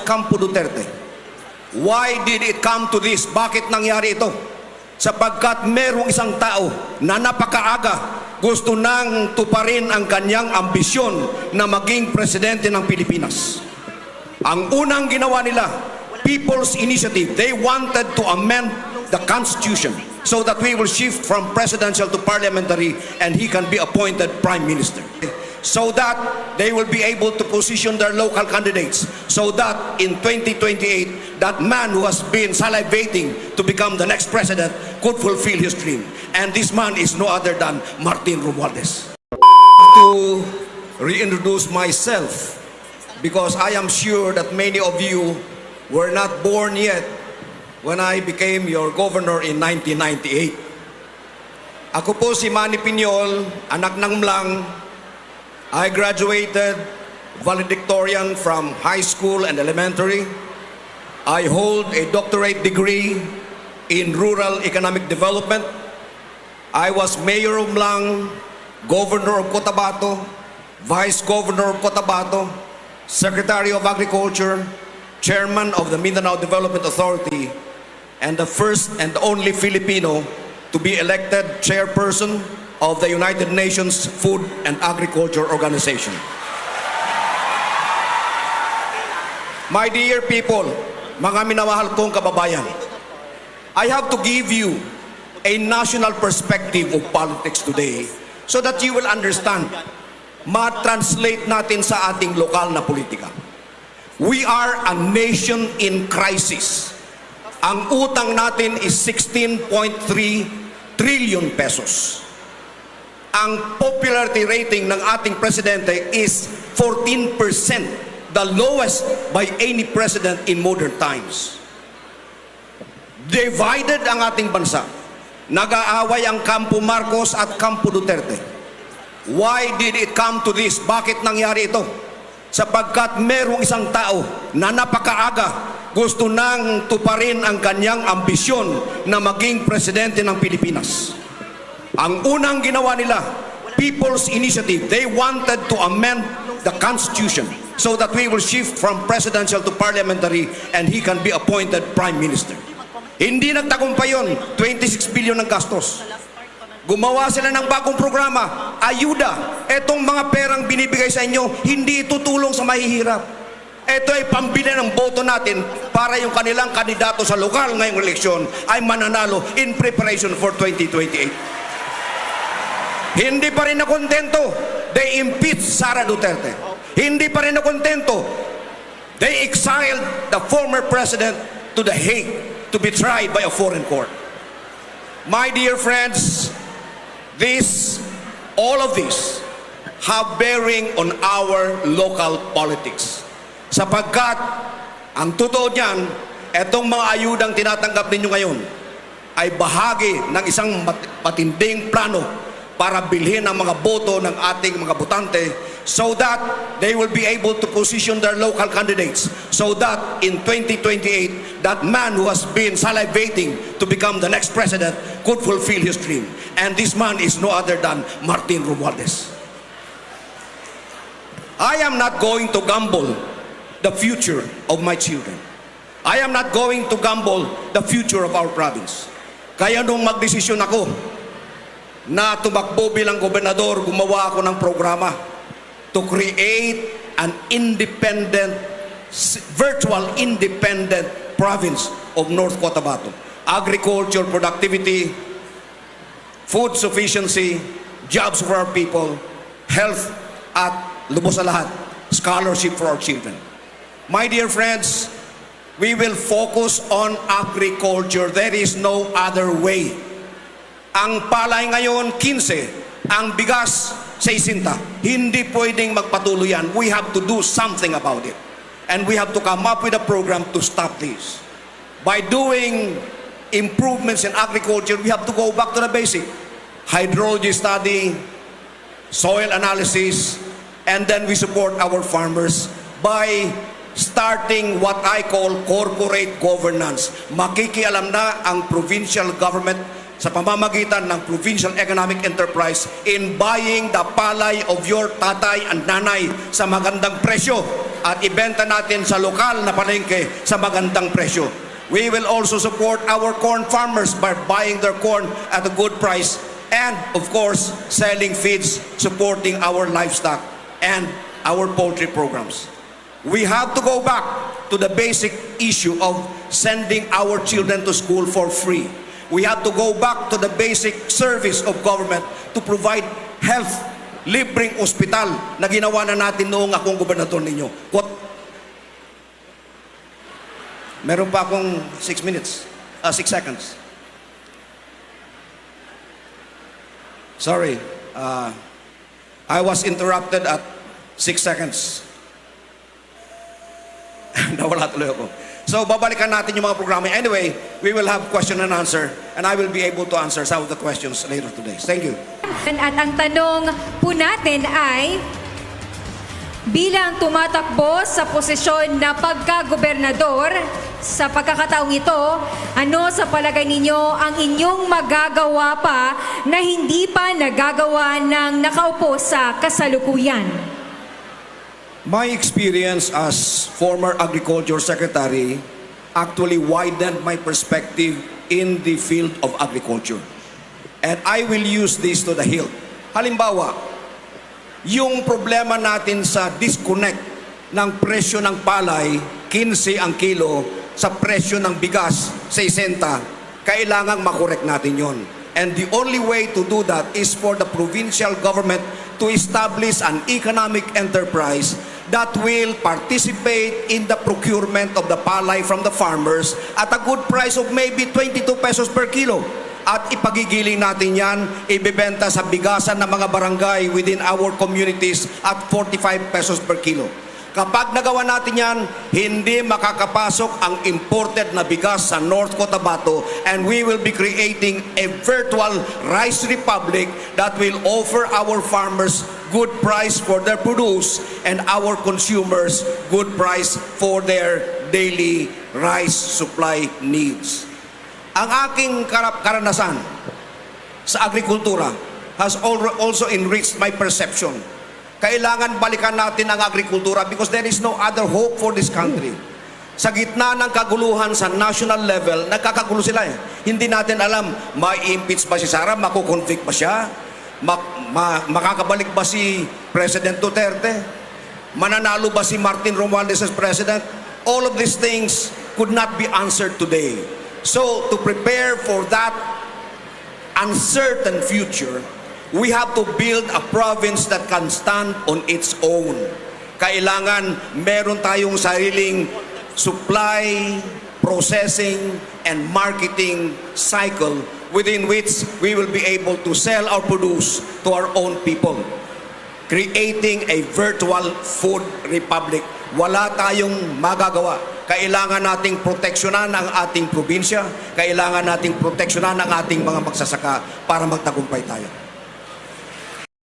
Campo Duterte. Why did it come to this? Bakit nangyari ito? Sapagkat merong isang tao na napakaaga gusto nang tuparin ang kanyang ambisyon na maging presidente ng Pilipinas. Ang unang ginawa nila, People's Initiative, they wanted to amend the Constitution so that we will shift from presidential to parliamentary and he can be appointed Prime Minister. So that they will be able to position their local candidates so that in 2028, that man who has been salivating to become the next president could fulfill his dream. And this man is no other than Martin Romualdez. To reintroduce myself, because I am sure that many of you were not born yet when I became your governor in 1998. Ako po si Manny Piñol, anak ng Mlang. I graduated valedictorian from high school and elementary. I hold a doctorate degree in rural economic development. I was mayor of Mlang, governor of Cotabato, vice governor of Cotabato, secretary of agriculture, chairman of the Mindanao Development Authority, and the first and only Filipino to be elected chairperson of the United Nations Food and Agriculture Organization. My dear people, mga minamahal kong kababayan, I have to give you a national perspective of politics today so that you will understand, ma-translate natin sa ating lokal na politika. We are a nation in crisis. Ang utang natin is 16.3 trillion pesos. Ang popularity rating ng ating presidente is 14%, the lowest by any president in modern times. Divided ang ating bansa. Nag-aaway ang Kampo Marcos at Kampo Duterte. Why did it come to this? Bakit nangyari ito? Sapagkat merong isang tao na napakaaga gusto nang tuparin ang kanyang ambisyon na maging presidente ng Pilipinas. Ang unang ginawa nila, People's Initiative, they wanted to amend the Constitution so that we will shift from presidential to parliamentary and he can be appointed Prime Minister. Hindi nagtagumpay yun, 26 billion ng gastos. Gumawa sila ng bagong programa, ayuda. Etong mga perang binibigay sa inyo, hindi tutulong sa mahihirap. Ito ay pambili ng boto natin para yung kanilang kandidato sa lokal ngayong eleksyon ay mananalo in preparation for 2028. Hindi pa rin nakontento, they impeached Sara Duterte. Hindi pa rin nakontento, they exiled the former president to The Hague to be tried by a foreign court. My dear friends, all of this have bearing on our local politics. Sapagkat, ang totoo niyan, etong mga ayudang tinatanggap ninyo ngayon ay bahagi ng isang matinding plano para bilhin ang mga boto ng ating mga botante so that they will be able to position their local candidates so that in 2028, that man who has been salivating to become the next president could fulfill his dream. And this man is no other than Martin Romualdez. I am not going to gamble the future of my children. I am not going to gamble the future of our province. Kaya nung magdesisyon ako na tumakbo bilang gobernador, gumawa ako ng programa to create an independent, virtual independent province of North Cotabato. Agriculture, productivity, food sufficiency, jobs for our people, health, at lubos sa lahat, scholarship for our children. My dear friends, we will focus on agriculture. There is no other way. Ang palay ngayon, 15. Ang bigas, 60. Hindi pwedeng magpatuloy yan. We have to do something about it. And we have to come up with a program to stop this. By doing improvements in agriculture, we have to go back to the basic. Hydrology study, soil analysis, and then we support our farmers by starting what I call corporate governance. Makikialam na ang provincial government sa pamamagitan ng provincial economic enterprise in buying the palay of your tatay and nanay sa magandang presyo at ibenta natin sa lokal na palengke sa magandang presyo. We will also support our corn farmers by buying their corn at a good price and, of course, selling feeds, supporting our livestock and our poultry programs. We have to go back to the basic issue of sending our children to school for free. We have to go back to the basic service of government to provide health, libreng ospital na ginawa na natin noong akong gobernador ninyo. Meron pa akong 6 seconds. Sorry, I was interrupted at 6 seconds. Nawala tuloy ako. So, babalikan natin yung mga programa. Anyway, we will have question and answer, and I will be able to answer some of the questions later today. Thank you. At ang tanong po natin ay, bilang tumatakbo sa posisyon na pagka-gobernador, sa pagkakataong ito, ano sa palagay ninyo ang inyong magagawa pa na hindi pa nagagawa ng nakaupo sa kasalukuyan? My experience as former Agriculture Secretary actually widened my perspective in the field of agriculture. And I will use this to the hilt. Halimbawa, yung problema natin sa disconnect ng presyo ng palay, 15 ang kilo, sa presyo ng bigas, 60, kailangang makorek natin yon. And the only way to do that is for the provincial government to establish an economic enterprise that will participate in the procurement of the palay from the farmers at a good price of maybe 22 pesos per kilo. At ipagigiling natin yan, ibibenta sa bigasan ng mga barangay within our communities at 45 pesos per kilo. Kapag nagawa natin yan, hindi makakapasok ang imported na bigas sa North Cotabato, and we will be creating a virtual rice republic that will offer our farmers good price for their produce and our consumers good price for their daily rice supply needs. Ang aking karanasan sa agrikultura has also enriched my perception. Kailangan balikan natin ang agrikultura because there is no other hope for this country. Sa gitna ng kaguluhan sa national level, nagkakagulo sila eh. Hindi natin alam, ma-impeach ba si Sara, makukonvict ba siya, makakabalik ba si President Duterte, mananalo ba si Martin Romualdez as President. All of these things could not be answered today. So, to prepare for that uncertain future, we have to build a province that can stand on its own. Kailangan meron tayong sariling supply, processing, and marketing cycle within which we will be able to sell our produce to our own people. Creating a virtual food republic. Wala tayong magagawa. Kailangan nating proteksyonan ang ating probinsya. Kailangan nating proteksyonan ang ating mga magsasaka para magtagumpay tayo.